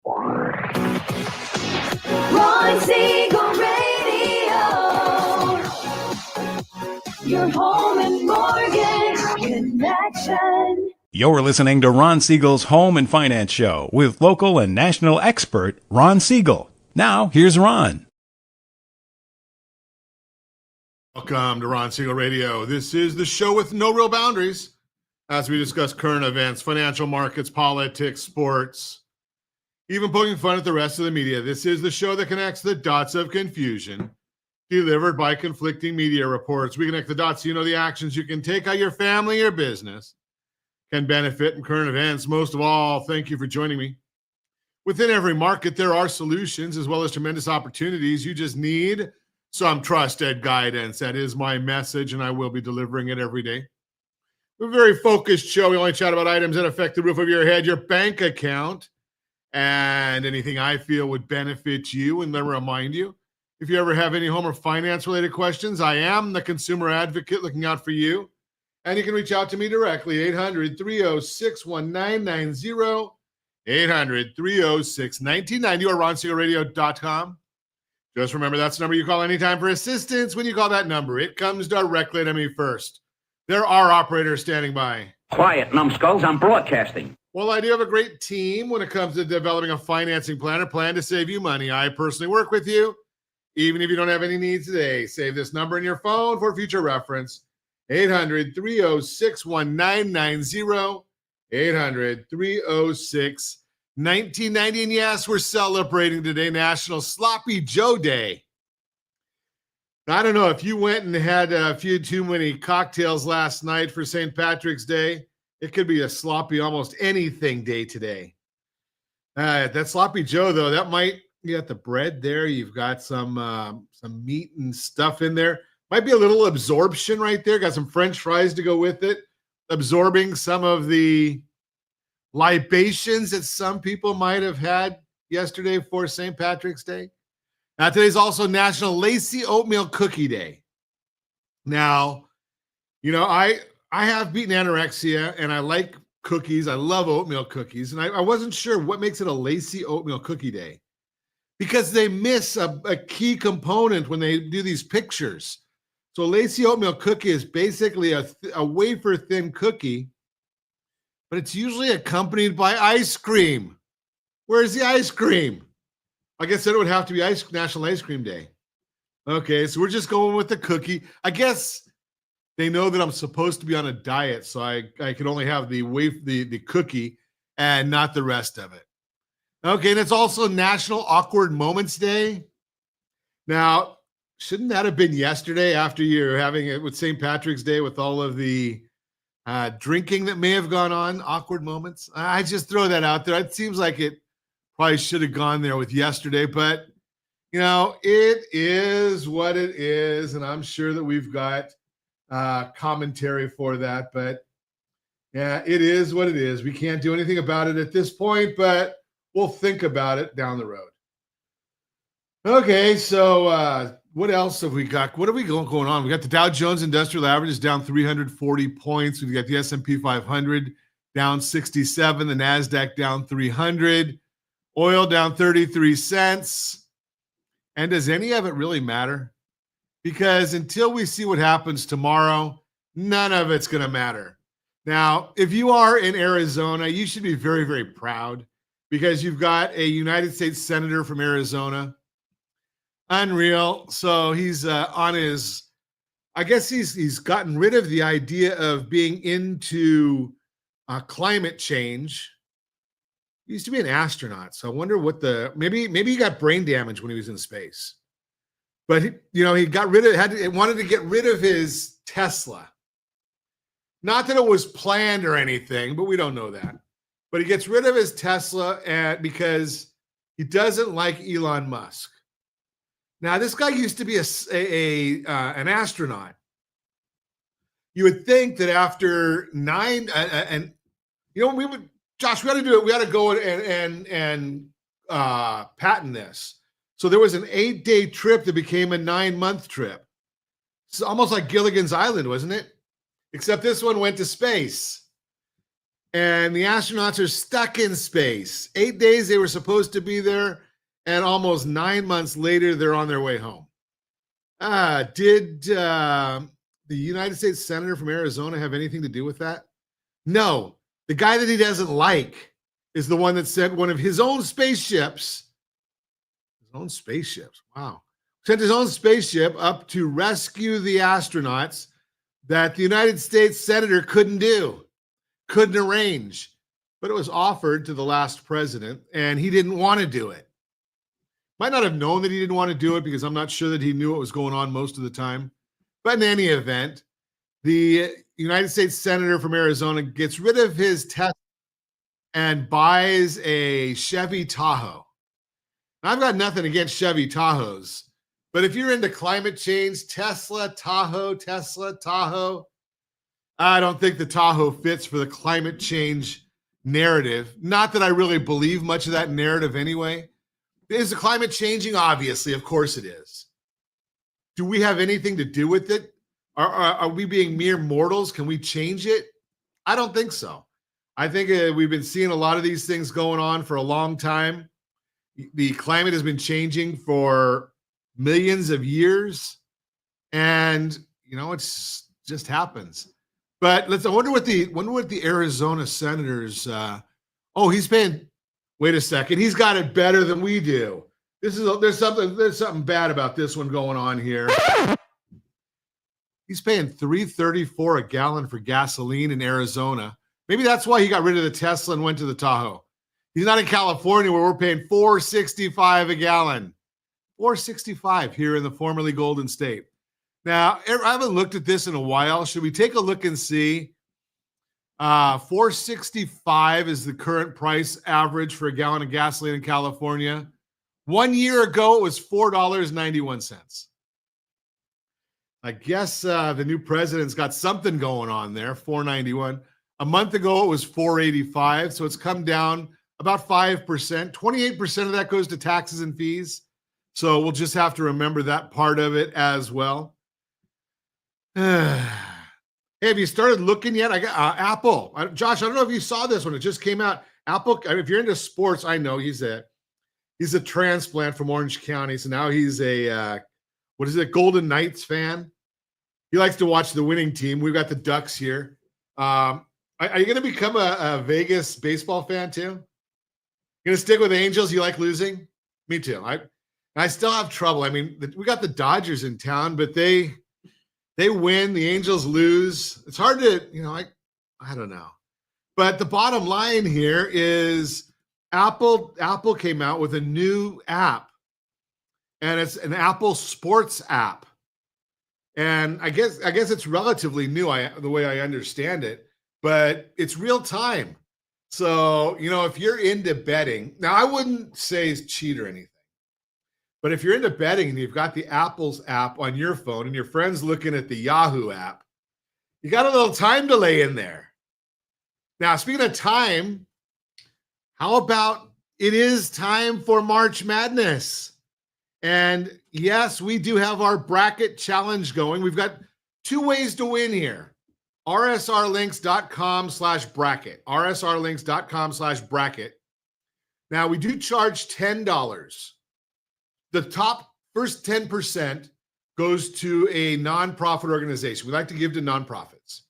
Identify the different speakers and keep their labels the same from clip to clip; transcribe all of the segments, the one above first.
Speaker 1: Ron Siegel Radio, your home and mortgage connection.
Speaker 2: You're listening to Ron Siegel's Home and Finance Show with local and national expert Ron Siegel. Now, here's Ron.
Speaker 3: Welcome to Ron Siegel Radio. This is the show with no real boundaries as we discuss current events, financial markets, politics, sports, even poking fun at the rest of the media. This is the show that connects the dots of confusion delivered by conflicting media reports. We connect the dots so you know the actions you can take, how your family or business can benefit from current events. Most of all, thank you for joining me. Within every market, there are solutions as well as tremendous opportunities. You just need some trusted guidance. That is my message, and I will be delivering it every day. We're a very focused show. We only chat about items that affect the roof of your head, your bank account, and anything I feel would benefit you. And let me remind you, if you ever have any home or finance-related questions, I am the consumer advocate looking out for you. And you can reach out to me directly, 800-306-1990, 800-306-1990, or RonSiegelRadio.com. Just remember, that's the number you call anytime for assistance. When you call that number, it comes directly to me first. There are operators standing by.
Speaker 4: Quiet, numbskulls, I'm broadcasting.
Speaker 3: Well, I do have a great team when it comes to developing a financing plan or plan to save you money. I personally work with you, even if you don't have any needs today. Save this number in your phone for future reference. 800-306-1990, 800-306-1990. And yes, we're celebrating today National Sloppy Joe Day. I don't know if you went and had a few too many cocktails last night for St. Patrick's Day. It could be a sloppy almost anything day today. That Sloppy Joe, though, that might, you got the bread there. You've got some meat and stuff in there. Might be a little absorption right there. Got some French fries to go with it. Absorbing some of the libations that some people might have had yesterday for St. Patrick's Day. Now, today's also National Lacy Oatmeal Cookie Day. Now, you know, I have beaten anorexia, and I like cookies. I love oatmeal cookies. And I wasn't sure what makes it a Lacy Oatmeal Cookie Day. Because they miss a key component when they do these pictures. So a Lacy Oatmeal Cookie is basically a wafer-thin cookie, but it's usually accompanied by ice cream. Where's the ice cream? I guess it would have to be National Ice Cream Day. Okay, so we're just going with the cookie. I guess they know that I'm supposed to be on a diet, so I can only have the cookie and not the rest of it. Okay, and it's also National Awkward Moments Day. Now, shouldn't that have been yesterday after you're having it with St. Patrick's Day with all of the drinking that may have gone on, awkward moments? I just throw that out there. It seems like it probably should have gone there with yesterday, but, you know, it is what it is, and I'm sure that we've got commentary for that, but, yeah, it is what it is. We can't do anything about it at this point, but we'll think about it down the road. Okay, so what else have we got? What are we going on? We got the Dow Jones Industrial Average is down 340 points. We've got the S&P 500 down 67. The NASDAQ down 300. Oil down 33 cents. And does any of it really matter? Because until we see what happens tomorrow, none of it's going to matter. Now, if you are in Arizona, you should be very, very proud because you've got a United States Senator from Arizona. Unreal. So he's on his, I guess he's gotten rid of the idea of being into climate change. He used to be an astronaut. So I wonder what maybe he got brain damage when he was in space. But he wanted to get rid of his Tesla. Not that it was planned or anything, but we don't know that. But he gets rid of his Tesla because he doesn't like Elon Musk. Now, this guy used to be an astronaut. You would think that after 9, and you know, Josh, we got to do it. We got to go and patent this. So there was an 8-day trip that became a 9-month trip. It's almost like Gilligan's Island, wasn't it? Except this one went to space. And the astronauts are stuck in space. 8 days they were supposed to be there, and almost 9 months later, they're on their way home. Did the United States Senator from Arizona have anything to do with that? No. The guy that he doesn't like is the one that sent one of his own spaceships. His own spaceships. Wow. Sent his own spaceship up to rescue the astronauts that the United States Senator couldn't do, couldn't arrange. But it was offered to the last president, and he didn't want to do it. Might not have known that he didn't want to do it because I'm not sure that he knew what was going on most of the time. But in any event, the United States Senator from Arizona gets rid of his Tesla and buys a Chevy Tahoe. Now, I've got nothing against Chevy Tahoes, but if you're into climate change, Tesla, Tahoe, I don't think the Tahoe fits for the climate change narrative. Not that I really believe much of that narrative anyway. Is the climate changing? Obviously, of course it is. Do we have anything to do with it? Are we being mere mortals? Can we change it? I don't think so. I think we've been seeing a lot of these things going on for a long time. The climate has been changing for millions of years, and it's just happens. But I wonder what the Arizona senators. He's paying. Wait a second, he's got it better than we do. There's something bad about this one going on here. He's paying $3.34 a gallon for gasoline in Arizona. Maybe that's why he got rid of the Tesla and went to the Tahoe. He's not in California where we're paying $4.65 a gallon. $4.65 here in the formerly Golden State. Now, I haven't looked at this in a while. Should we take a look and see? $4.65 is the current price average for a gallon of gasoline in California. 1 year ago, it was $4.91. I guess the new president's got something going on there, $4.91. A month ago, it was $4.85, so it's come down about 5%. 28% of that goes to taxes and fees, so we'll just have to remember that part of it as well. Hey, have you started looking yet? I got Apple. Josh, I don't know if you saw this one. It just came out. Apple, if you're into sports, I know he's a transplant from Orange County, so now he's a Golden Knights fan. He likes to watch the winning team. We've got the Ducks here. Are you going to become a Vegas baseball fan too? You going to stick with the Angels? You like losing? Me too. I still have trouble. I mean, we got the Dodgers in town, but they win. The Angels lose. It's hard to, I don't know. But the bottom line here is Apple came out with a new app, and it's an Apple Sports app. And I guess it's relatively new, the way I understand it, but it's real time. So, if you're into betting, now I wouldn't say cheat or anything, but if you're into betting and you've got the Apple's app on your phone and your friend's looking at the Yahoo app, you got a little time delay in there. Now, speaking of time, how about it is time for March Madness? And yes, we do have our bracket challenge going. We've got two ways to win here. rsrlinks.com/bracket. rsrlinks.com/bracket. Now, we do charge $10. The top first 10% goes to a nonprofit organization. We like to give to nonprofits.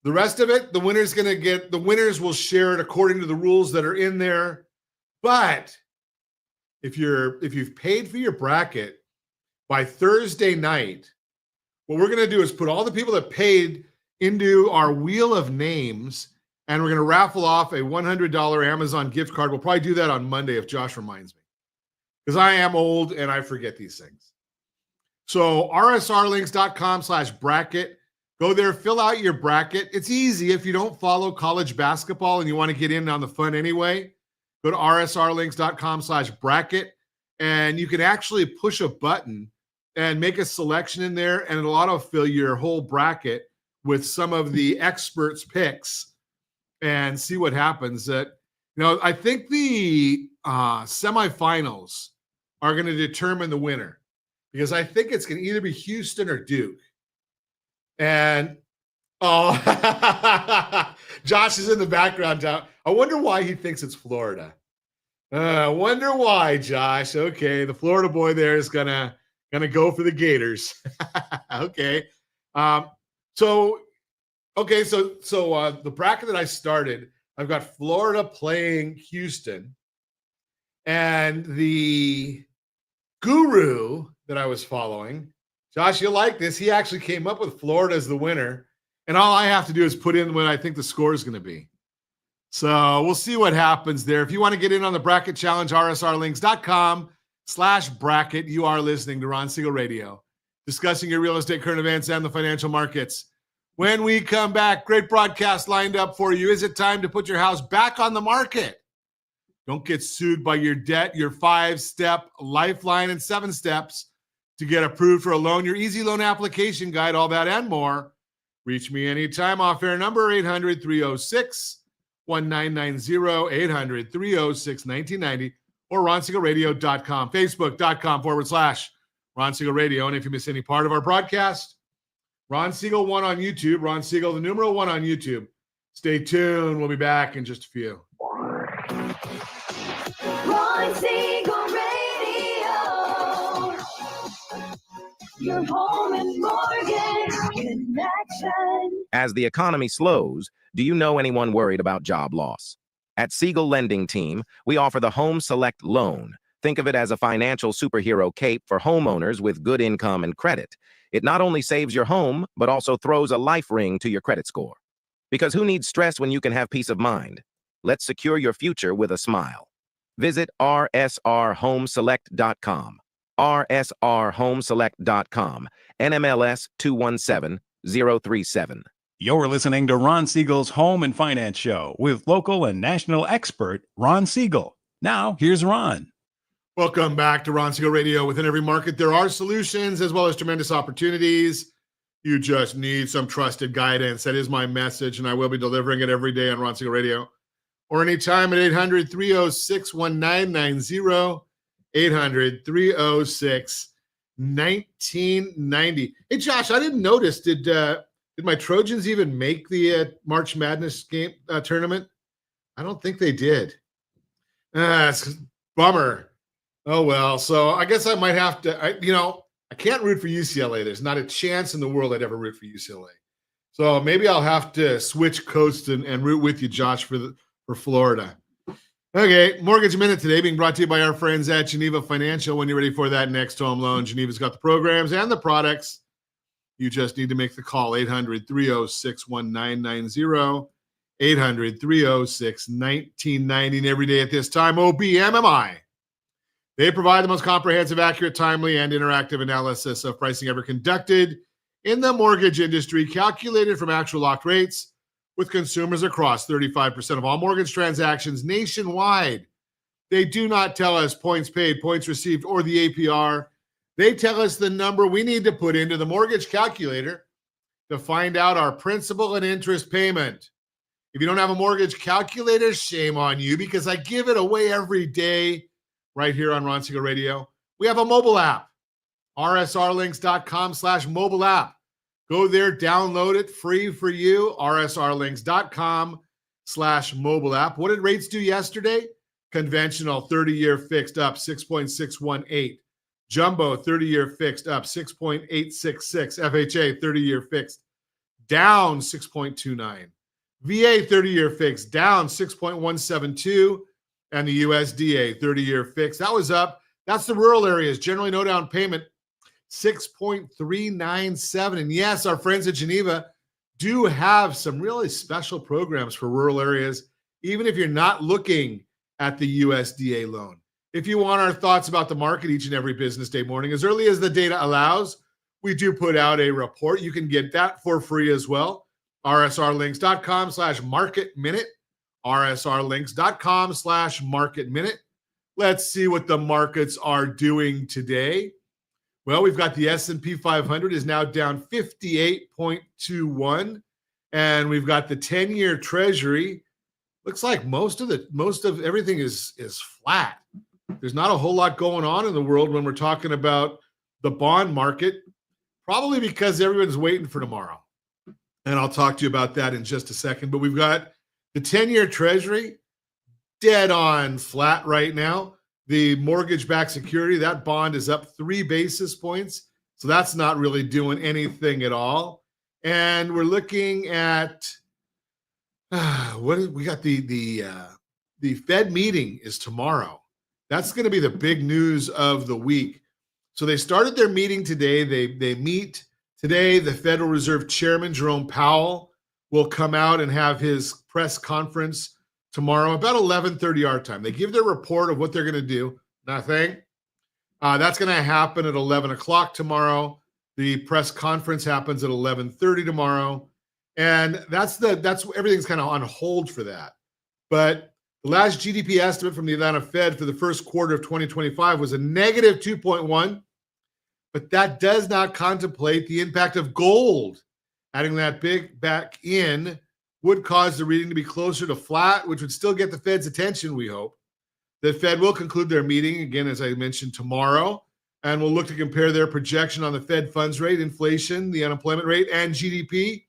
Speaker 3: The rest of it, the winners will share it according to the rules that are in there. But if you've paid for your bracket by Thursday night, what we're going to do is put all the people that paid into our wheel of names, and we're going to raffle off a $100 Amazon gift card. We'll probably do that on Monday if Josh reminds me, because I am old and I forget these things. So rsrlinks.com/bracket. Go there, fill out your bracket. It's easy. If you don't follow college basketball and you want to get in on the fun anyway, go to rsrlinks.com/bracket, and you can actually push a button and make a selection in there, and it'll autofill your whole bracket with some of the experts' picks and see what happens. I think the semifinals are going to determine the winner, because I think it's going to either be Houston or Duke. And Oh, Josh is in the background. I wonder why he thinks it's Florida. I wonder why, Josh. Okay, the Florida boy there is gonna go for the Gators. Okay. Um, so the bracket that I started, I've got Florida playing Houston, and the guru that I was following, Josh, you'll like this. He actually came up with Florida as the winner, and all I have to do is put in what I think the score is going to be. So we'll see what happens there. If you want to get in on the bracket challenge, rsrlinks.com/bracket. You are listening to Ron Siegel Radio, discussing your real estate, current events, and the financial markets. When we come back, great broadcast lined up for you. Is it time to put your house back on the market? Don't get sued by your debt, your 5-step lifeline and 7 steps to get approved for a loan, your easy loan application guide, all that and more. Reach me anytime. Off-air number 800-306-1990, 800-306-1990, or ronsiegelradio.com, facebook.com/Ron Siegel Radio. And if you miss any part of our broadcast, Ron Siegel 1 on YouTube, Ron Siegel, the numeral 1 on YouTube. Stay tuned. We'll be back in just a few.
Speaker 1: Ron Siegel Radio. Your home and mortgage connection.
Speaker 5: As the economy slows, do you know anyone worried about job loss? At Siegel Lending Team, we offer the Home Select Loan. Think of it as a financial superhero cape for homeowners with good income and credit. It not only saves your home, but also throws a life ring to your credit score. Because who needs stress when you can have peace of mind? Let's secure your future with a smile. Visit rsrhomeselect.com. rsrhomeselect.com. NMLS 217037.
Speaker 2: You're listening to Ron Siegel's Home and Finance Show with local and national expert Ron Siegel. Now, here's Ron.
Speaker 3: Welcome back to Ron Siegel Radio. Within every market, there are solutions as well as tremendous opportunities. You just need some trusted guidance. That is my message, and I will be delivering it every day on Ron Siegel Radio, or anytime at 800-306-1990, 800-306-1990. Hey, Josh, I didn't notice. Did my Trojans even make the March Madness game tournament? I don't think they did. It's a bummer. Oh, well, so I guess I might have to, I can't root for UCLA. There's not a chance in the world I'd ever root for UCLA. So maybe I'll have to switch coasts and root with you, Josh, for Florida. Okay, Mortgage Minute today being brought to you by our friends at Geneva Financial. When you're ready for that next home loan, Geneva's got the programs and the products. You just need to make the call, 800-306-1990, 800-306-1990, and every day at this time, OBMMI. They provide the most comprehensive, accurate, timely, and interactive analysis of pricing ever conducted in the mortgage industry, calculated from actual locked rates with consumers across 35% of all mortgage transactions nationwide. They do not tell us points paid, points received, or the APR. They tell us the number we need to put into the mortgage calculator to find out our principal and interest payment. If you don't have a mortgage calculator, shame on you, because I give it away every day right here on Ron Siegel Radio. We have a mobile app, rsrlinks.com/mobile app. Go there, download it, free for you, rsrlinks.com/mobile app. What did rates do yesterday? Conventional 30-year fixed up 6.618. Jumbo 30-year fixed up 6.866. FHA 30-year fixed down 6.29. VA 30-year fixed down 6.172. And the USDA 30-year fixed, that was up. That's the rural areas. Generally no down payment, 6.397. And yes, our friends at Geneva do have some really special programs for rural areas, even if you're not looking at the USDA loan. If you want our thoughts about the market each and every business day morning, as early as the data allows, we do put out a report. You can get that for free as well. rsrlinks.com/market minute. rsrlinks.com/market minute. Let's see what the markets are doing today. Well, we've got the S&P 500 is now down 58.21, and we've got the 10-year Treasury. Looks like most of everything is flat. There's not a whole lot going on in the world when we're talking about the bond market, probably because everyone's waiting for tomorrow. And I'll talk to you about that in just a second. But we've got the 10-year Treasury dead on flat right now. The mortgage-backed security, that bond is up 3 basis points. So that's not really doing anything at all. And we're looking at we got the Fed meeting is tomorrow. That's going to be the big news of the week. So they started their meeting today. They meet today. The Federal Reserve Chairman Jerome Powell will come out and have his press conference tomorrow about 11:30 our time. They give their report of what they're going to do. Nothing. That's going to happen at 11 o'clock tomorrow. The press conference happens at 11:30 tomorrow. And that's everything's kind of on hold for that. But the last GDP estimate from the Atlanta Fed for the first quarter of 2025 was a negative 2.1. But that does not contemplate the impact of gold. Adding that big back in would cause the reading to be closer to flat, which would still get the Fed's attention, we hope. The Fed will conclude their meeting, again, as I mentioned, tomorrow, and we'll look to compare their projection on the Fed funds rate, inflation, the unemployment rate, and GDP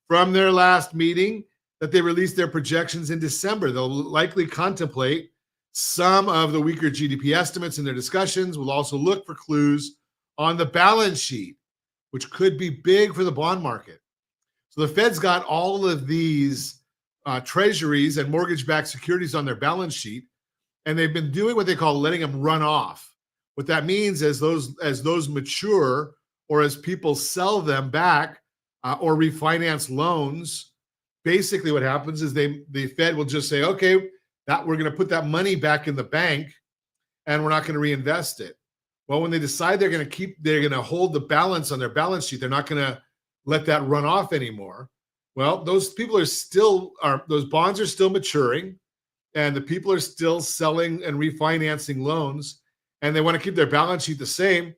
Speaker 3: from their last meeting that they released their projections in December. They'll likely contemplate some of the weaker GDP estimates in their discussions. We'll also look for clues on the balance sheet, which could be big for the bond market. So the Fed's got all of these treasuries and mortgage-backed securities on their balance sheet, and they've been doing what they call letting them run off. What that means is as those mature or as people sell them back or refinance loans, basically what happens is the Fed will just say, okay, that we're going to put that money back in the bank and we're not going to reinvest it. Well, when they decide they're going to hold the balance on their balance sheet, they're not going to let that run off anymore. Well, those bonds are still maturing and the people are still selling and refinancing loans and they want to keep their balance sheet the same.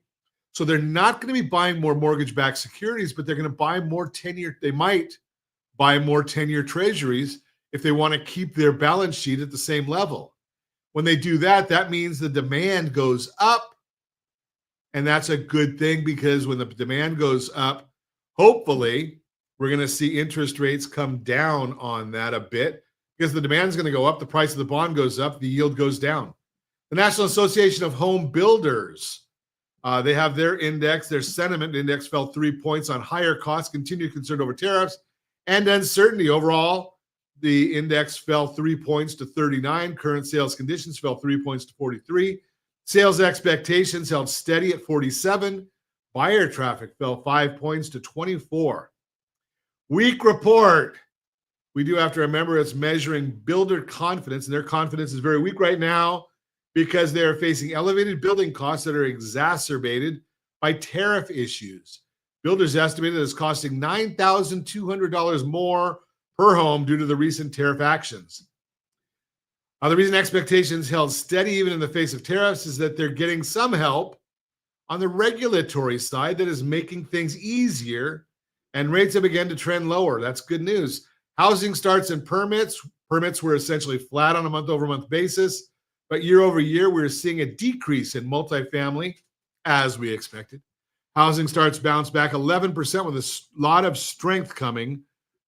Speaker 3: So they're not going to be buying more mortgage-backed securities, but they're going to buy more 10-year. They might buy more 10-year treasuries if they want to keep their balance sheet at the same level. When they do that, that means the demand goes up. And that's a good thing because when the demand goes up, hopefully we're going to see interest rates come down on that a bit because the demand is going to go up. The price of the bond goes up. The yield goes down. The National Association of Home Builders, they have their index. Their sentiment index fell 3 points on higher costs, continued concern over tariffs, and uncertainty. Overall, the index fell 3 points to 39. Current sales conditions fell 3 points to 43. Sales expectations held steady at 47. Buyer traffic fell 5 points to 24. Weak report. We do have to remember it's measuring builder confidence, and their confidence is very weak right now because they are facing elevated building costs that are exacerbated by tariff issues. Builders estimated it's costing $9,200 more per home due to the recent tariff actions. The reason expectations held steady even in the face of tariffs is that they're getting some help on the regulatory side that is making things easier, and rates have begun to trend lower. That's good news. Housing starts and permits were essentially flat on a month-over-month basis, but year-over-year, we're seeing a decrease in multifamily, as we expected. Housing starts bounced back 11% with a lot of strength coming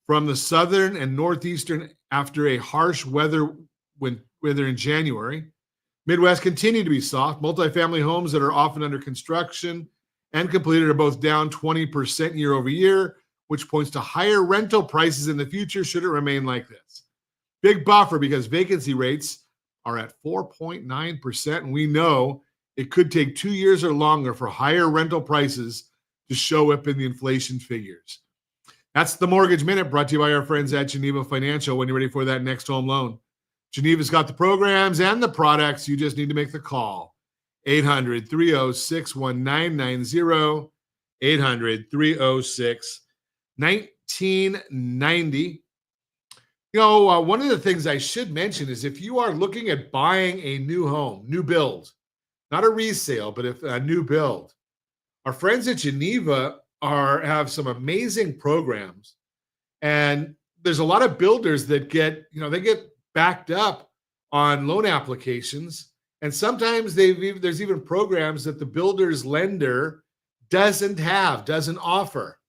Speaker 3: from the southern and northeastern after a harsh weather in January. Midwest continued to be soft. Multifamily homes that are often under construction and completed are both down 20% year over year, which points to higher rental prices in the future should it remain like this. Big buffer because vacancy rates are at 4.9%, and we know it could take 2 years or longer for higher rental prices to show up in the inflation figures. That's the Mortgage Minute brought to you by our friends at Geneva Financial when you're ready for that next home loan. Geneva's got the programs and the products. You just need to make the call. 800-306-1990, 800-306-1990. One of the things I should mention is if you are looking at buying a new home, new build, not a resale, but if a new build, our friends at Geneva have some amazing programs. And there's a lot of builders that get backed up on loan applications. And sometimes there's even programs that the builder's lender doesn't offer.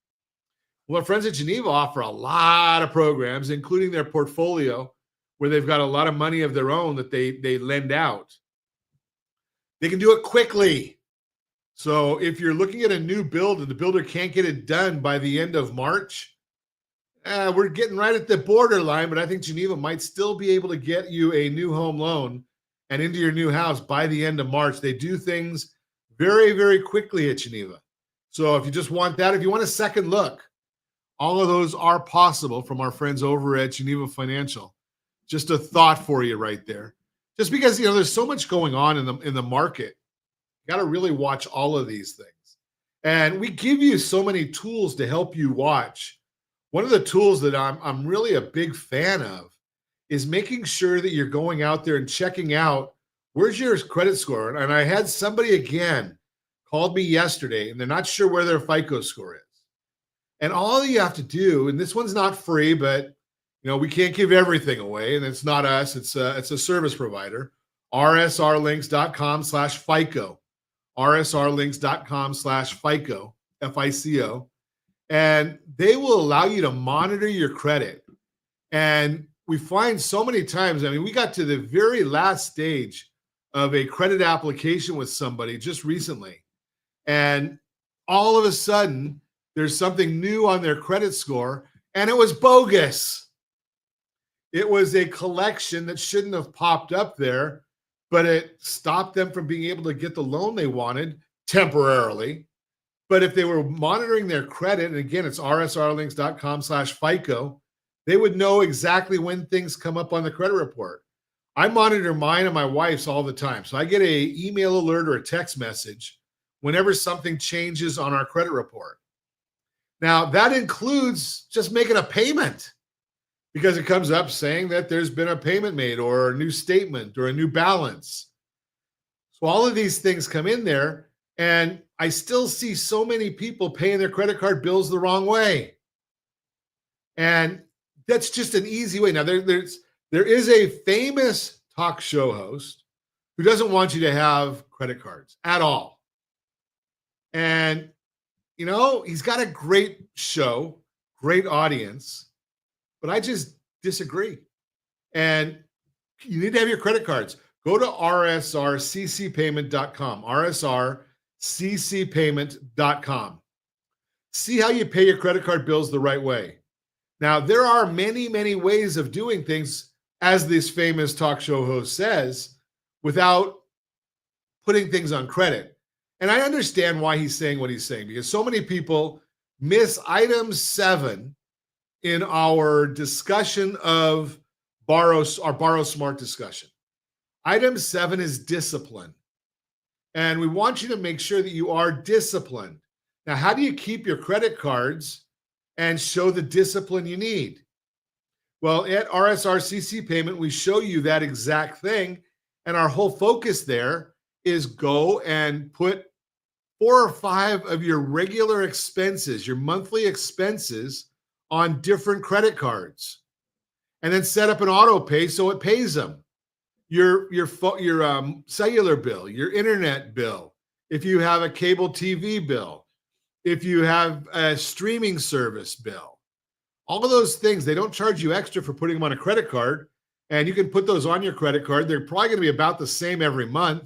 Speaker 3: Well, our friends at Geneva offer a lot of programs, including their portfolio, where they've got a lot of money of their own that they lend out. They can do it quickly. So if you're looking at a new build and the builder can't get it done by the end of March, we're getting right at the borderline, but I think Geneva might still be able to get you a new home loan and into your new house by the end of March. They do things very, very quickly at Geneva. So if you just want that, if you want a second look, all of those are possible from our friends over at Geneva Financial. Just a thought for you right there. Just because, there's so much going on in the market. You got to really watch all of these things. And we give you so many tools to help you watch. One of the tools that I'm really a big fan of is making sure that you're going out there and checking out where's your credit score. And I had somebody again called me yesterday, and they're not sure where their FICO score is. And all you have to do, and this one's not free, but we can't give everything away, and it's not us. It's a service provider. rsrlinks.com/FICO. rsrlinks.com/FICO, FICO. And they will allow you to monitor your credit. And we find so many times, we got to the very last stage of a credit application with somebody just recently. And all of a sudden, there's something new on their credit score, and it was bogus. It was a collection that shouldn't have popped up there, but it stopped them from being able to get the loan they wanted temporarily. But if they were monitoring their credit, and again, it's rsrlinks.com/FICO, they would know exactly when things come up on the credit report. I monitor mine and my wife's all the time. So I get a email alert or a text message whenever something changes on our credit report. Now, that includes just making a payment, because it comes up saying that there's been a payment made or a new statement or a new balance. So all of these things come in there, and I still see so many people paying their credit card bills the wrong way. And that's just an easy way. Now, there is a famous talk show host who doesn't want you to have credit cards at all. And he's got a great show, great audience, but I just disagree. And you need to have your credit cards. Go to rsrccpayment.com, rsrccpayment.com. See how you pay your credit card bills the right way. Now, there are many, many ways of doing things, as this famous talk show host says, without putting things on credit. And I understand why he's saying what he's saying, because so many people miss item 7 in our discussion of Borrow Smart discussion. Item 7 is discipline. And we want you to make sure that you are disciplined. Now, how do you keep your credit cards and show the discipline you need? Well, at RSRCC Payment, we show you that exact thing. And our whole focus there is go and put 4 or 5 of your regular expenses, your monthly expenses, on different credit cards, and then set up an auto pay so it pays them. Your cellular bill, your internet bill, if you have a cable TV bill, if you have a streaming service bill, all of those things, they don't charge you extra for putting them on a credit card, and you can put those on your credit card. They're probably going to be about the same every month,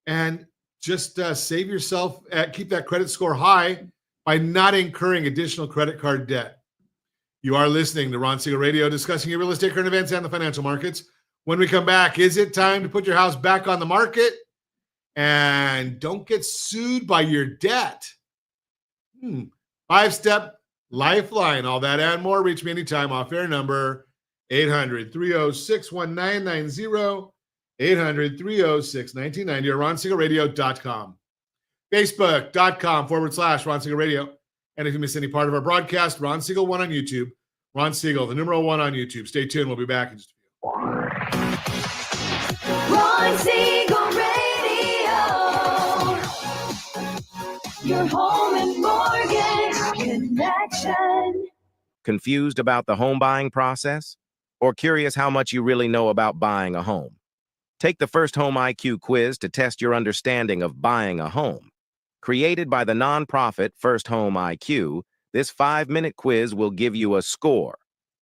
Speaker 3: and just save yourself, keep that credit score high by not incurring additional credit card debt. You are listening to Ron Siegel Radio, discussing your real estate, current events, and the financial markets. When we come back, is it time to put your house back on the market? And don't get sued by your debt. 5-step lifeline, all that and more. Reach me anytime. Off-air number 800-306-1990, 800-306-1990, or RonSiegelRadio.com. Facebook.com/Ron Siegel Radio. And if you miss any part of our broadcast, Ron Siegel 1 on YouTube. Ron Siegel, the numeral 1 on YouTube. Stay tuned. We'll be back in just a few.
Speaker 1: Ron Siegel Radio, your home and mortgage connection.
Speaker 5: Confused about the home buying process? Or curious how much you really know about buying a home? Take the First Home IQ quiz to test your understanding of buying a home. Created by the nonprofit First Home IQ, This 5-minute quiz will give you a score,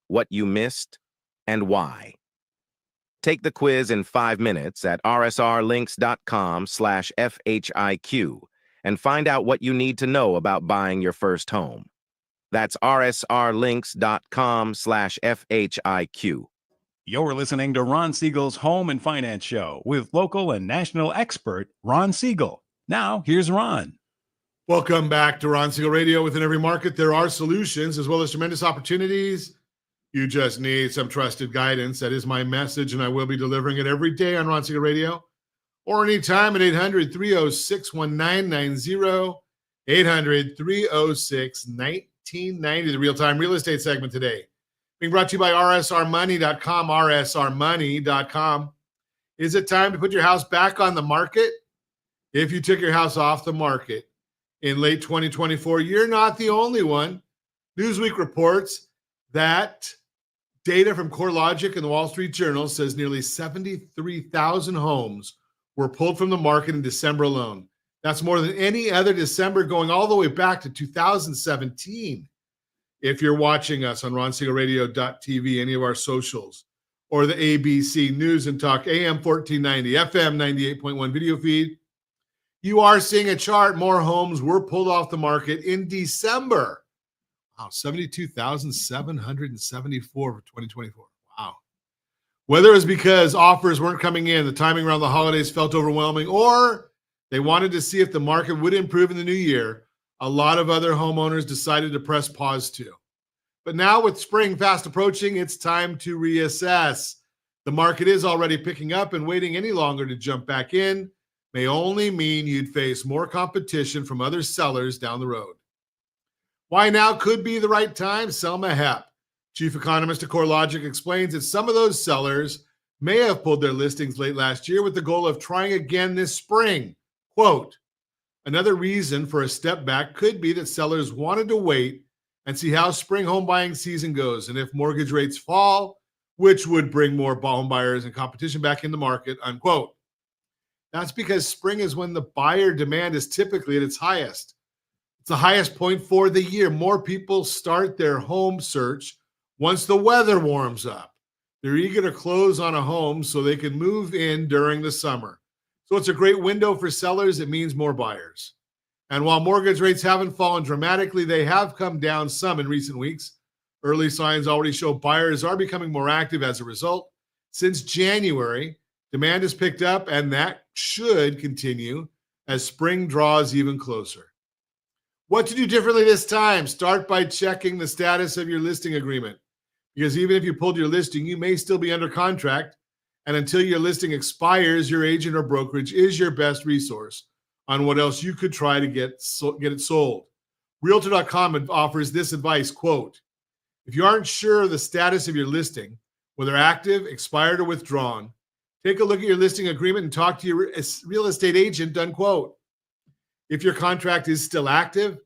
Speaker 5: what you missed, and why. Take the quiz in 5 minutes at rsrlinks.com/FHIQ and find out what you need to know about buying your first home. That's rsrlinks.com/FHIQ.
Speaker 2: You're listening to Ron Siegel's Home and Finance Show with local and national expert Ron Siegel. Now, here's Ron.
Speaker 3: Welcome back to Ron Siegel Radio. Within every market, there are solutions as well as tremendous opportunities. You just need some trusted guidance. That is my message, and I will be delivering it every day on Ron Siegel Radio or anytime at 800-306-1990, 800-306-1990, the real-time real estate segment today. Being brought to you by rsrmoney.com, rsrmoney.com. Is it time to put your house back on the market? If you took your house off the market in late 2024, you're not the only one. Newsweek reports that data from CoreLogic and the Wall Street Journal says nearly 73,000 homes were pulled from the market in December alone. That's more than any other December going all the way back to 2017. If you're watching us on RonSiegelRadio.tv, any of our socials, or the ABC News and Talk AM 1490, FM 98.1 video feed, you are seeing a chart. More homes were pulled off the market in December. Wow, 72,774 for 2024. Wow. Whether it was because offers weren't coming in, the timing around the holidays felt overwhelming, or they wanted to see if the market would improve in the new year, a lot of other homeowners decided to press pause too. But now with spring fast approaching, it's time to reassess. The market is already picking up, and waiting any longer to jump back in may only mean you'd face more competition from other sellers down the road. Why now could be the right time? Selma Hepp, chief economist at CoreLogic, explains that some of those sellers may have pulled their listings late last year with the goal of trying again this spring. Quote, another reason for a step back could be that sellers wanted to wait and see how spring home buying season goes and if mortgage rates fall, which would bring more home buyers and competition back in the market, unquote. That's because spring is when the buyer demand is typically at its highest. It's the highest point for the year. More people start their home search once the weather warms up. They're eager to close on a home so they can move in during the summer. So it's a great window for sellers. It means more buyers. And while mortgage rates haven't fallen dramatically, they have come down some in recent weeks. Early signs already show buyers are becoming more active as a result. Since January, demand has picked up, and that should continue as spring draws even closer. What to do differently this time? Start by checking the status of your listing agreement. Because even if you pulled your listing, you may still be under contract. And until your listing expires, your agent or brokerage is your best resource on what else you could try to get it sold. Realtor.com offers this advice, quote, if you aren't sure of the status of your listing, whether active, expired, or withdrawn, take a look at your listing agreement and talk to your real estate agent, unquote. If your contract is still active,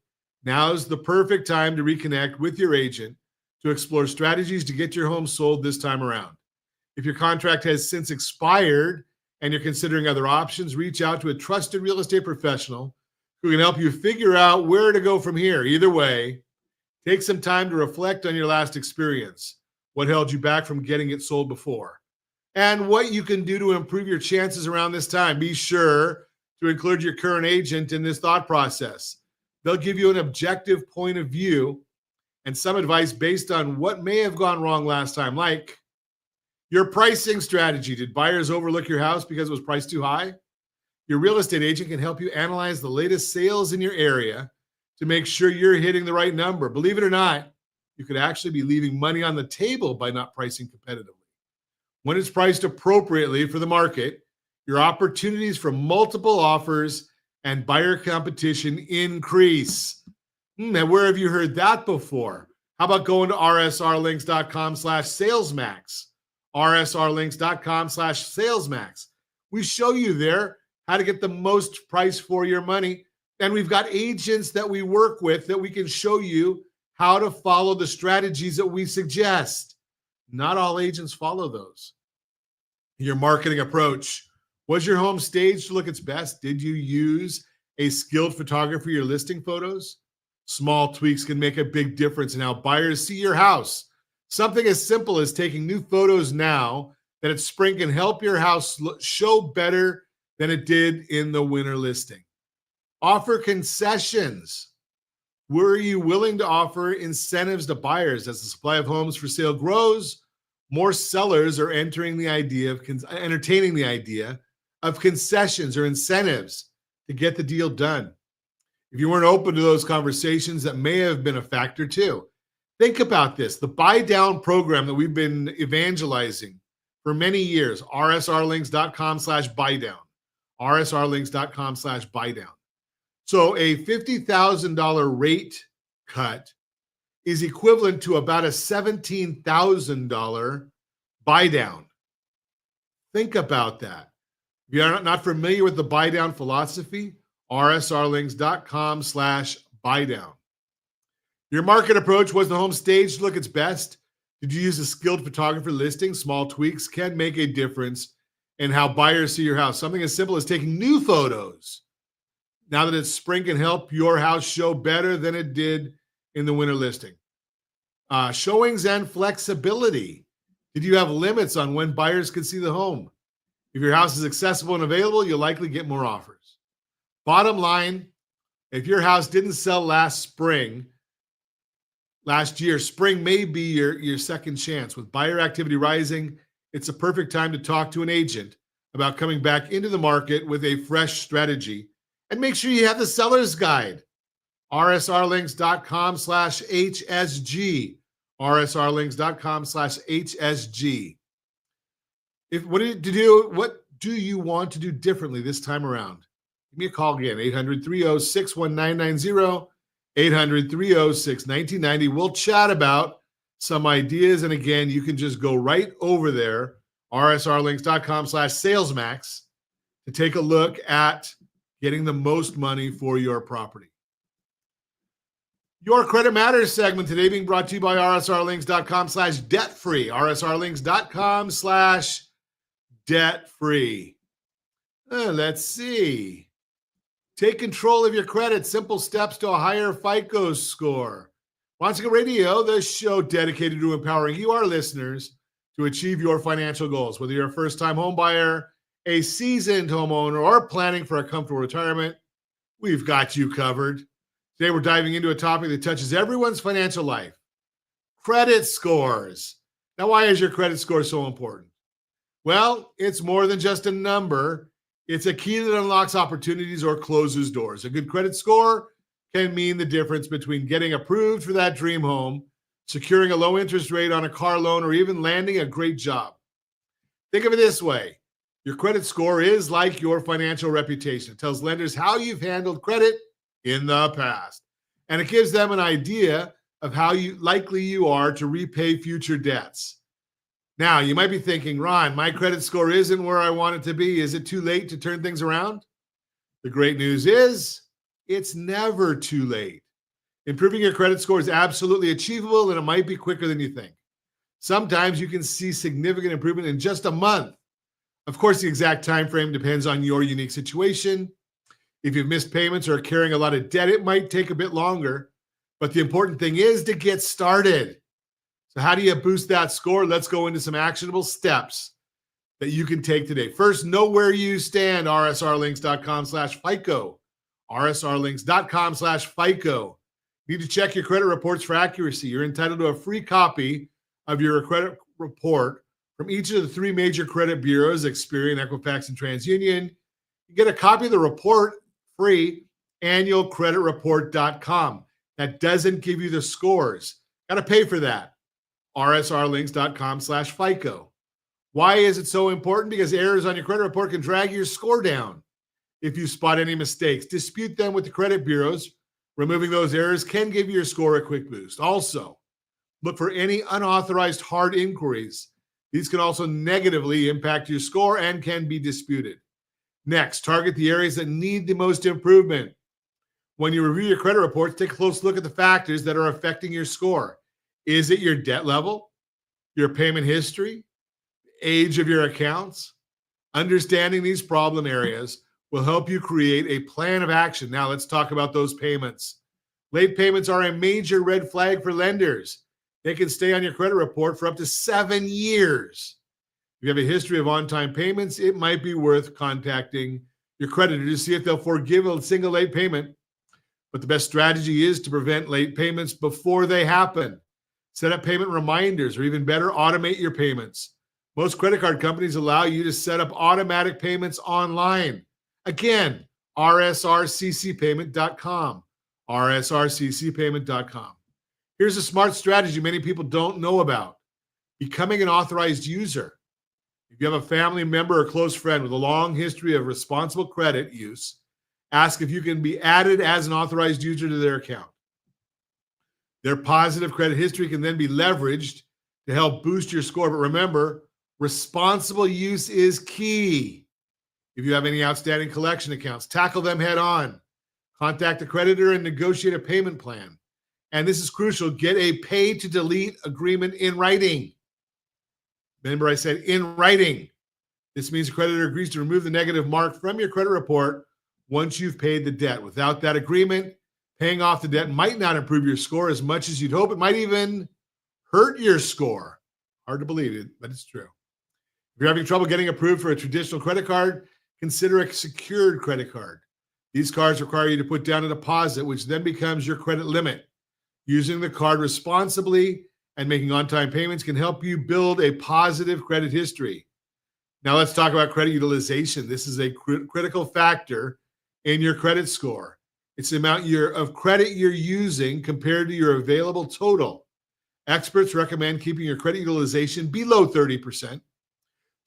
Speaker 3: now's the perfect time to reconnect with your agent to explore strategies to get your home sold this time around. If your contract has since expired and you're considering other options, reach out to a trusted real estate professional who can help you figure out where to go from here. Either way, take some time to reflect on your last experience, what held you back from getting it sold before, and what you can do to improve your chances around this time. Be sure to include your current agent in this thought process. They'll give you an objective point of view and some advice based on what may have gone wrong last time, like your pricing strategy. Did buyers overlook your house because it was priced too high? Your real estate agent can help you analyze the latest sales in your area to make sure you're hitting the right number. Believe it or not, you could actually be leaving money on the table by not pricing competitively. When it's priced appropriately for the market, your opportunities for multiple offers and buyer competition increase. Now, where have you heard that before? How about going to rsrlinks.com/salesmax? rsrlinks.com/salesmax. We show you there how to get the most price for your money. And we've got agents that we work with that we can show you how to follow the strategies that we suggest. Not all agents follow those. Your marketing approach. Was your home staged to look its best? Did you use a skilled photographer for your listing photos? Small tweaks can make a big difference in how buyers see your house. Something as simple as taking new photos now that it's spring can help your house show better than it did in the winter listing. Offer concessions. Were you willing to offer incentives to buyers? As the supply of homes for sale grows, more sellers are entertaining the idea of concessions or incentives to get the deal done. If you weren't open to those conversations, that may have been a factor too. Think about this. The buy down program that we've been evangelizing for many years, rsrlinks.com/buydown, rsrlinks.com/buydown. So a $50,000 rate cut is equivalent to about a $17,000 buy down. Think about that. If you're not familiar with the buy down philosophy, rsrlinks.com/buydown. Your market approach, was the home staged to look its best? Did you use a skilled photographer listing? Small tweaks can make a difference in how buyers see your house. Something as simple as taking new photos now that it's spring can help your house show better than it did in the winter listing. Showings and flexibility. Did you have limits on when buyers could see the home? If your house is accessible and available, you'll likely get more offers. Bottom line, if your house didn't sell last year, spring may be your second chance. With buyer activity rising, it's a perfect time to talk to an agent about coming back into the market with a fresh strategy. And make sure you have the seller's guide. rsrlinks.com/HSG. rsrlinks.com/HSG. What do you want to do differently this time around? Give me a call again, 800-306-1990, 800-306-1990. We'll chat about some ideas. And again, you can just go right over there, rsrlinks.com/salesmax, to take a look at getting the most money for your property. Your Credit Matters segment today being brought to you by rsrlinks.com/debt-free, rsrlinks.com/debt-free. Let's see. Take control of your credit. Simple steps to a higher FICO score. Siegel Radio, the show dedicated to empowering you, our listeners, to achieve your financial goals. Whether you're a first-time home buyer, a seasoned homeowner, or planning for a comfortable retirement, we've got you covered. Today, we're diving into a topic that touches everyone's financial life: credit scores. Now, why is your credit score so important? Well, it's more than just a number. It's a key that unlocks opportunities or closes doors. A good credit score can mean the difference between getting approved for that dream home, securing a low interest rate on a car loan, or even landing a great job. Think of it this way. Your credit score is like your financial reputation. It tells lenders how you've handled credit in the past, and it gives them an idea of how likely you are to repay future debts. Now, you might be thinking, Ron, my credit score isn't where I want it to be. Is it too late to turn things around? The great news is it's never too late. Improving your credit score is absolutely achievable, and it might be quicker than you think. Sometimes you can see significant improvement in just a month. Of course, the exact time frame depends on your unique situation. If you've missed payments or are carrying a lot of debt, it might take a bit longer. But the important thing is to get started. So how do you boost that score? Let's go into some actionable steps that you can take today. First, know where you stand, rsrlinks.com/FICO, rsrlinks.com/FICO. You need to check your credit reports for accuracy. You're entitled to a free copy of your credit report from each of the three major credit bureaus, Experian, Equifax, and TransUnion. You get a copy of the report free, annualcreditreport.com. That doesn't give you the scores. Got to pay for that. rsrlinks.com/FICO. Why is it so important? Because errors on your credit report can drag your score down. If you spot any mistakes, dispute them with the credit bureaus. Removing those errors can give your score a quick boost. Also, look for any unauthorized hard inquiries. These can also negatively impact your score and can be disputed. Next, target the areas that need the most improvement. When you review your credit reports, take a close look at the factors that are affecting your score. Is it your debt level, your payment history, age of your accounts? Understanding these problem areas will help you create a plan of action. Now let's talk about those payments. Late payments are a major red flag for lenders. They can stay on your credit report for up to 7 years. If you have a history of on-time payments, it might be worth contacting your creditor to see if they'll forgive a single late payment. But the best strategy is to prevent late payments before they happen. Set up payment reminders, or even better, automate your payments. Most credit card companies allow you to set up automatic payments online. Again, rsrccpayment.com. rsrccpayment.com. Here's a smart strategy many people don't know about: becoming an authorized user. If you have a family member or close friend with a long history of responsible credit use, ask if you can be added as an authorized user to their account. Their positive credit history can then be leveraged to help boost your score. But remember, responsible use is key. If you have any outstanding collection accounts, tackle them head on. Contact the creditor and negotiate a payment plan. And this is crucial: get a pay to delete agreement in writing. Remember, I said in writing. This means the creditor agrees to remove the negative mark from your credit report once you've paid the debt. Without that agreement, paying off the debt might not improve your score as much as you'd hope. It might even hurt your score. Hard to believe it, but it's true. If you're having trouble getting approved for a traditional credit card, consider a secured credit card. These cards require you to put down a deposit, which then becomes your credit limit. Using the card responsibly and making on-time payments can help you build a positive credit history. Now let's talk about credit utilization. This is a critical factor in your credit score. It's the amount of credit you're using compared to your available total. Experts recommend keeping your credit utilization below 30%. So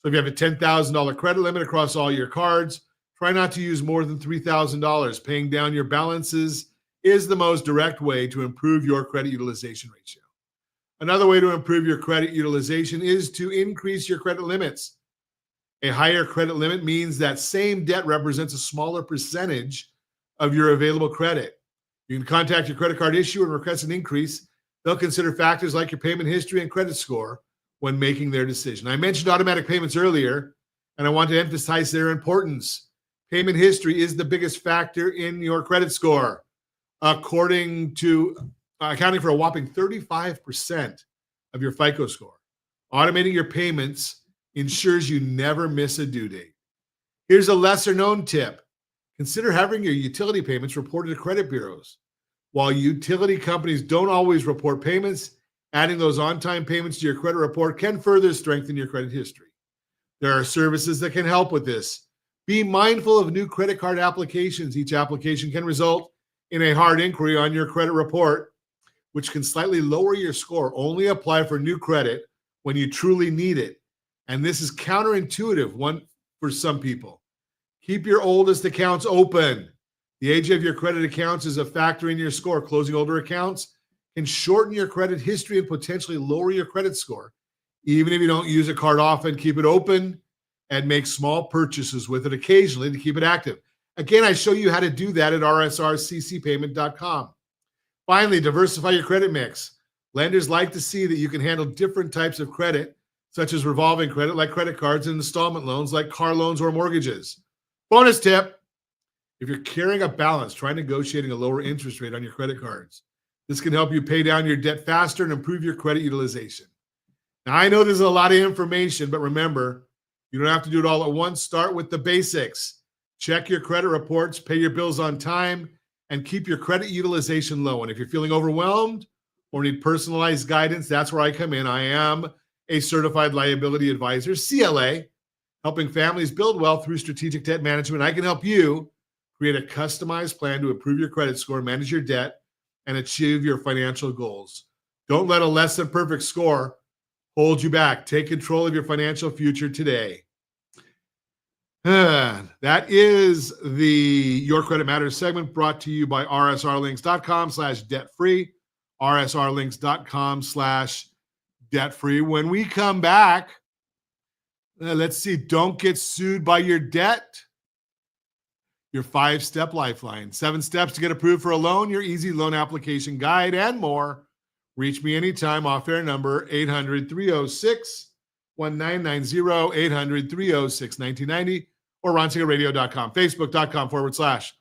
Speaker 3: if you have a $10,000 credit limit across all your cards, try not to use more than $3,000. Paying down your balances is the most direct way to improve your credit utilization ratio. Another way to improve your credit utilization is to increase your credit limits. A higher credit limit means that same debt represents a smaller percentage of your available credit. You can contact your credit card issuer and request an increase. They'll consider factors like your payment history and credit score when making their decision. I mentioned automatic payments earlier, and I want to emphasize their importance. Payment history is the biggest factor in your credit score, accounting for a whopping 35% of your FICO score. Automating your payments ensures you never miss a due date. Here's a lesser known tip. Consider having your utility payments reported to credit bureaus. While utility companies don't always report payments, adding those on-time payments to your credit report can further strengthen your credit history. There are services that can help with this. Be mindful of new credit card applications. Each application can result in a hard inquiry on your credit report, which can slightly lower your score. Only apply for new credit when you truly need it. And this is counterintuitive for some people. Keep your oldest accounts open. The age of your credit accounts is a factor in your score. Closing older accounts can shorten your credit history and potentially lower your credit score. Even if you don't use a card often, keep it open and make small purchases with it occasionally to keep it active. Again, I show you how to do that at rsrccpayment.com. Finally, diversify your credit mix. Lenders like to see that you can handle different types of credit, such as revolving credit like credit cards and installment loans like car loans or mortgages. Bonus tip: if you're carrying a balance, try negotiating a lower interest rate on your credit cards. This can help you pay down your debt faster and improve your credit utilization. Now, I know there's a lot of information, but remember, you don't have to do it all at once. Start with the basics. Check your credit reports, pay your bills on time, and keep your credit utilization low. And if you're feeling overwhelmed or need personalized guidance, that's where I come in. I am a Certified Liability Advisor, CLA, helping families build wealth through strategic debt management. I can help you create a customized plan to improve your credit score, manage your debt, and achieve your financial goals. Don't let a less than perfect score hold you back. Take control of your financial future today. That is the Your Credit Matters segment brought to you by rsrlinks.com/debt-free, rsrlinks.com/debt-free. When we come back, let's see, don't get sued by your debt. Your 5-step lifeline, 7 steps to get approved for a loan, your easy loan application guide, and more. Reach me anytime. Off-air number 800-306-1990, 800-306-1990, or ronsiegelradio.com, facebook.com/RonSiegelRadio.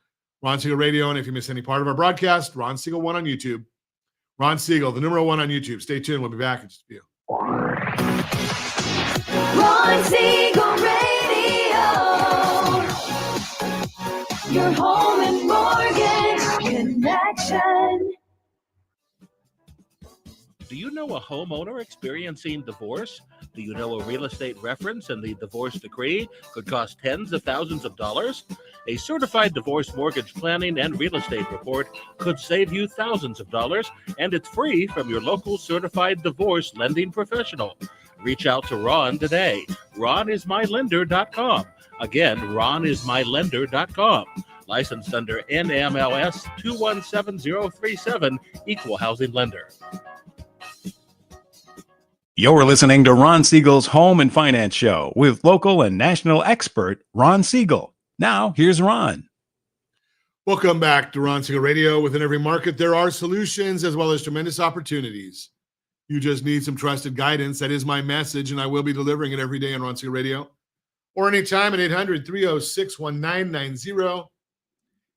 Speaker 3: Ron Siegel Radio. And if you miss any part of our broadcast, Ron Siegel 1 on YouTube. Ron Siegel, the number 1 on YouTube. Stay tuned. We'll be back in just a few.
Speaker 1: Ron Siegel Radio. Your home and mortgage connection.
Speaker 6: Do you know a homeowner experiencing divorce? Do you know a real estate reference and the divorce decree could cost tens of thousands of dollars? A certified divorce mortgage planning and real estate report could save you thousands of dollars, and it's free from your local certified divorce lending professional. Reach out to Ron today. RonIsMyLender.com. Again, RonIsMyLender.com. Licensed under NMLS 217037, Equal Housing Lender.
Speaker 2: You're listening to Ron Siegel's Home and Finance Show with local and national expert Ron Siegel. Now, here's Ron.
Speaker 3: Welcome back to Ron Siegel Radio. Within every market, there are solutions as well as tremendous opportunities. You just need some trusted guidance. That is my message, and I will be delivering it every day on Ron Siegel Radio or anytime at 800-306-1990,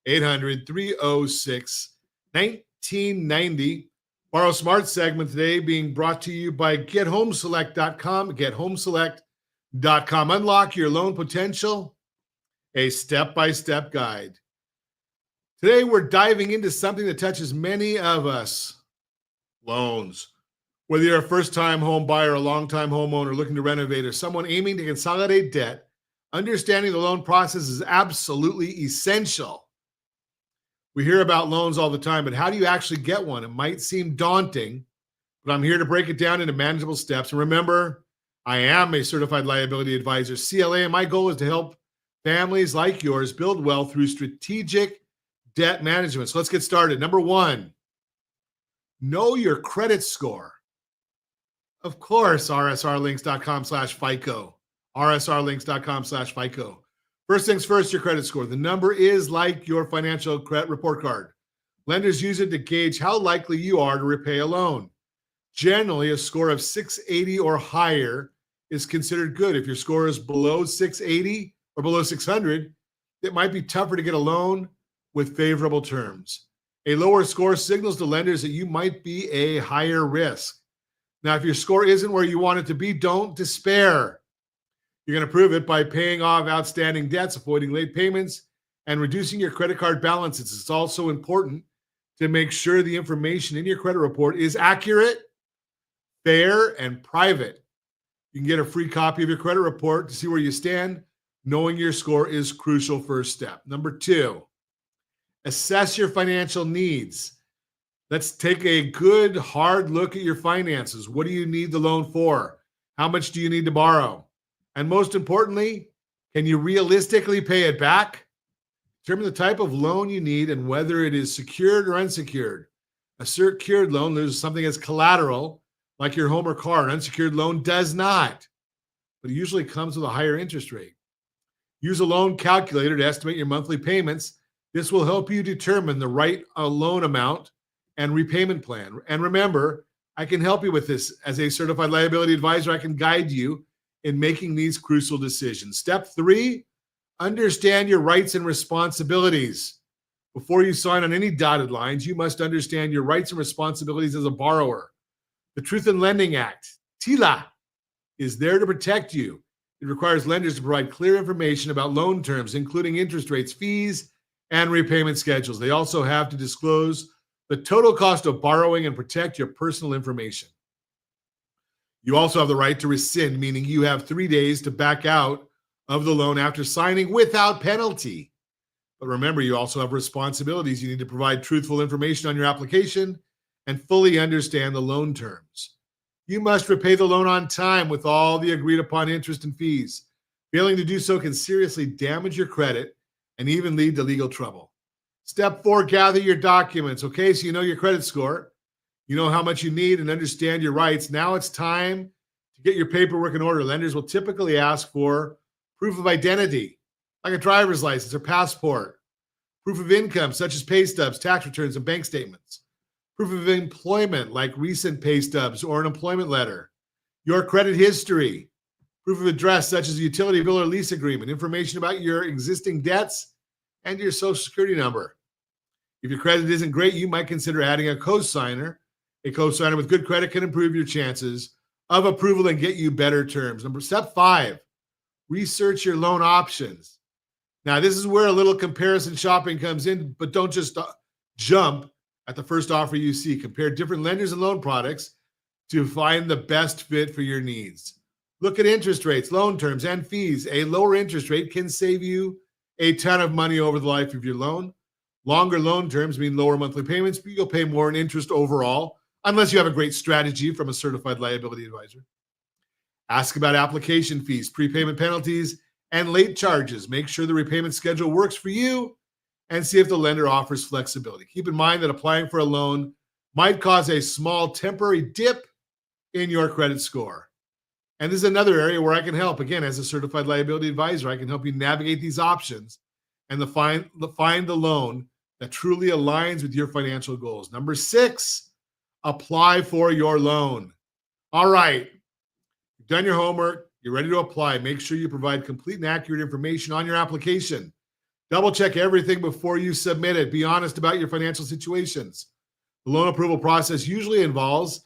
Speaker 3: 800-306-1990. Borrow Smart segment today being brought to you by GetHomeselect.com. GetHomeselect.com. Unlock your loan potential, a step-by-step guide. Today, we're diving into something that touches many of us, loans. Whether you're a first-time home buyer, a long-time homeowner looking to renovate, or someone aiming to consolidate debt, understanding the loan process is absolutely essential. We hear about loans all the time, but how do you actually get one? It might seem daunting, but I'm here to break it down into manageable steps. And remember, I am a Certified Liability Advisor, CLA, and my goal is to help families like yours build wealth through strategic debt management. So let's get started. Number 1, know your credit score. Of course, rsrlinks.com/FICO. rsrlinks.com/FICO. First things first, your credit score. The number is like your financial credit report card. Lenders use it to gauge how likely you are to repay a loan. Generally, a score of 680 or higher is considered good. If your score is below 680 or below 600, it might be tougher to get a loan with favorable terms. A lower score signals to lenders that you might be a higher risk. Now, if your score isn't where you want it to be, don't despair. You're going to prove it by paying off outstanding debts, avoiding late payments, and reducing your credit card balances. It's also important to make sure the information in your credit report is accurate, fair, and private. You can get a free copy of your credit report to see where you stand. Knowing your score is crucial first step. Number 2, assess your financial needs. Let's take a good, hard look at your finances. What do you need the loan for? How much do you need to borrow? And most importantly, can you realistically pay it back? Determine the type of loan you need and whether it is secured or unsecured. A secured loan, there's something as collateral, like your home or car. An unsecured loan does not, but it usually comes with a higher interest rate. Use a loan calculator to estimate your monthly payments. This will help you determine the right loan amount and repayment plan. And remember, I can help you with this. As a Certified Liability Advisor, I can guide you in making these crucial decisions. Step 3, understand your rights and responsibilities. Before you sign on any dotted lines, you must understand your rights and responsibilities as a borrower. The Truth in Lending Act, TILA, is there to protect you. It requires lenders to provide clear information about loan terms, including interest rates, fees, and repayment schedules. They also have to disclose the total cost of borrowing and protect your personal information. You also have the right to rescind, meaning you have 3 days to back out of the loan after signing without penalty. But remember, you also have responsibilities. You need to provide truthful information on your application and fully understand the loan terms. You must repay the loan on time with all the agreed upon interest and fees. Failing to do so can seriously damage your credit and even lead to legal trouble. Step 4, gather your documents. Okay, so you know your credit score. You know how much you need and understand your rights. Now it's time to get your paperwork in order. Lenders will typically ask for proof of identity, like a driver's license or passport, proof of income, such as pay stubs, tax returns, and bank statements, proof of employment, like recent pay stubs or an employment letter, your credit history, proof of address, such as a utility bill or lease agreement, information about your existing debts, and your social security number. If your credit isn't great, you might consider adding a co-signer. A co-signer with good credit can improve your chances of approval and get you better terms. Step 5, research your loan options. Now, this is where a little comparison shopping comes in, but don't just jump at the first offer you see. Compare different lenders and loan products to find the best fit for your needs. Look at interest rates, loan terms, and fees. A lower interest rate can save you a ton of money over the life of your loan. Longer loan terms mean lower monthly payments, but you'll pay more in interest overall, unless you have a great strategy from a certified liability advisor. Ask about application fees, prepayment penalties, and late charges. Make sure the repayment schedule works for you and see if the lender offers flexibility. Keep in mind that applying for a loan might cause a small temporary dip in your credit score. And this is another area where I can help. Again, as a certified liability advisor, I can help you navigate these options and find the loan that truly aligns with your financial goals. Number 6, apply for your loan. All right, you've done your homework. You're ready to apply. Make sure you provide complete and accurate information on your application. Double check everything before you submit it. Be honest about your financial situations. The loan approval process usually involves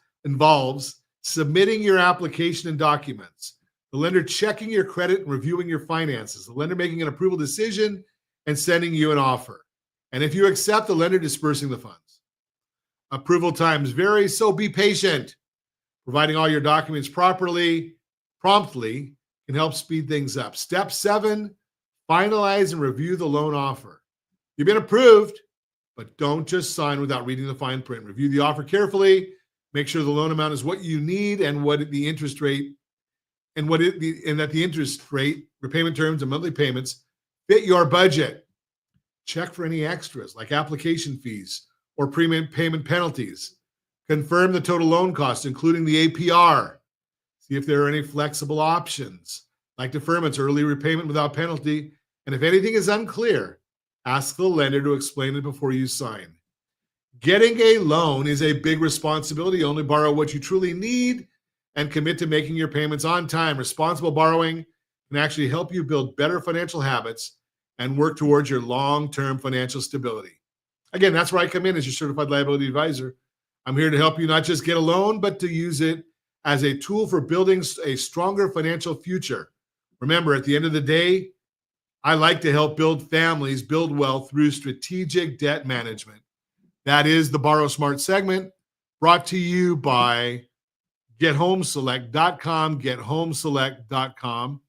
Speaker 3: submitting your application and documents, the lender checking your credit and reviewing your finances, the lender making an approval decision and sending you an offer. And if you accept, the lender dispersing the funds. Approval times vary, so be patient. Providing all your documents promptly can help speed things up. Step 7, finalize and review the loan offer. You've been approved, but don't just sign without reading the fine print. Review the offer carefully. Make sure the loan amount is what you need and what the interest rate and that the interest rate, repayment terms, and monthly payments fit your budget. Check for any extras like application fees or payment penalties. Confirm the total loan cost, including the APR. See if there are any flexible options like deferments, early repayment without penalty. And if anything is unclear, ask the lender to explain it before you sign. Getting a loan is a big responsibility. Only borrow what you truly need and commit to making your payments on time. Responsible borrowing can actually help you build better financial habits and work towards your long-term financial stability. Again, that's where I come in as your certified liability advisor. I'm here to help you not just get a loan, but to use it as a tool for building a stronger financial future. Remember, at the end of the day, I like to help build families build wealth through strategic debt management. That is the Borrow Smart segment, brought to you by GetHomeSelect.com, GetHomeSelect.com.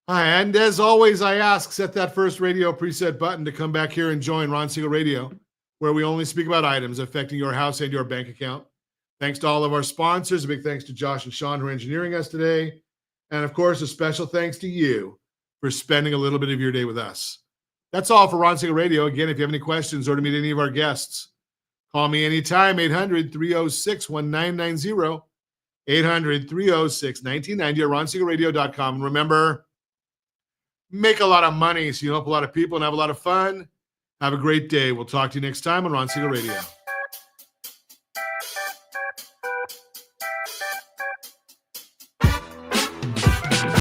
Speaker 3: And as always, I ask, set that first radio preset button to come back here and join Ron Siegel Radio, where we only speak about items affecting your house and your bank account. Thanks to all of our sponsors. A big thanks to Josh and Sean who are engineering us today. And of course, a special thanks to you for spending a little bit of your day with us. That's all for Ron Siegel Radio. Again, if you have any questions or to meet any of our guests, call me anytime, 800-306-1990, 800-306-1990 or ronsiegelradio.com. And remember, make a lot of money so you help a lot of people and have a lot of fun. Have a great day. We'll talk to you next time on Ron Siegel Radio.